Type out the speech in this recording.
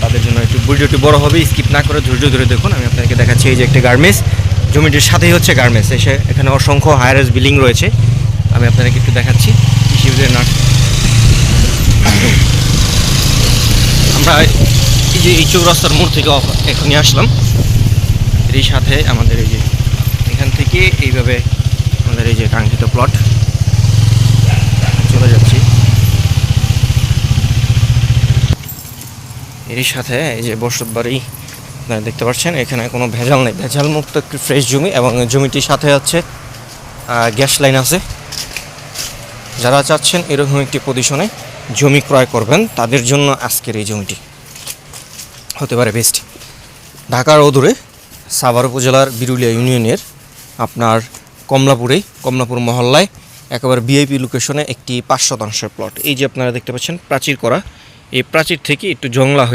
তাদের জন্য একটু ভিডিওটি বড় হবে, স্কিপ না করে ধৈর্য ধরে দেখুন। আমি আপনাদেরকে দেখাচ্ছি এই যে একটা গার্মেন্টস, জমিটির সাথেই হচ্ছে গার্মেন্টস। এখানে অসংখ্য হাই রাইজ বিল্ডিং রয়েছে। আমি আপনাদেরকে একটু দেখাচ্ছি আমরা এই যে এই চৌরাস্তার মোড় থেকে এখনই আসলাম। এরই সাথে আমাদের এই যে এখান থেকে এইভাবে আমাদের এই যে কাঙ্ক্ষিত প্লট চলে যাচ্ছি। এরই সাথে এই যে বসত বাড়ি আপনারা দেখতে পাচ্ছেন, এখানে কোনো ভেজাল নেই, ভেজাল মুক্ত একটি ফ্রেশ জমি এবং জমিটির সাথে হচ্ছে গ্যাস লাইন আছে। যারা চাচ্ছেন এরকম একটি পজিশনে জমি ক্রয় করবেন তাদের জন্য আজকের এই জমিটি হতে পারে বেস্ট। ঢাকার অদূরে সাভার উপজেলার বিরুলিয়া ইউনিয়নের আপনার কমলাপুর মহল্লায় একেবারে ভিআইপি লোকেশনে একটি 5 শতাংশের প্লট। এই যে আপনারা দেখতে পাচ্ছেন প্রাচীর করা, এই প্রাচীর থেকে একটু জংলা হয়ে